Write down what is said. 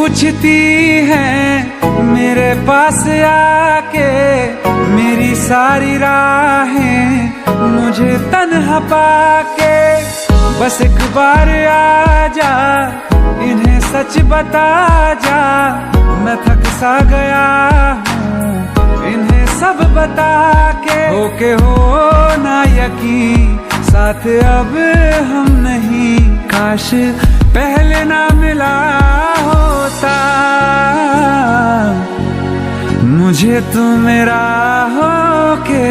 पूछती हैं मेरे पास आके, मेरी सारी राहें मुझे तन्हा पाके। बस एक बार आ जा, इन्हें सच बता जा, मैं थक सा गया हूँ इन्हें सब बता के। होके हो ना यकीन, साथ अब हम नहीं, काश पहले ना मिला होता, मुझे तू मेरा होके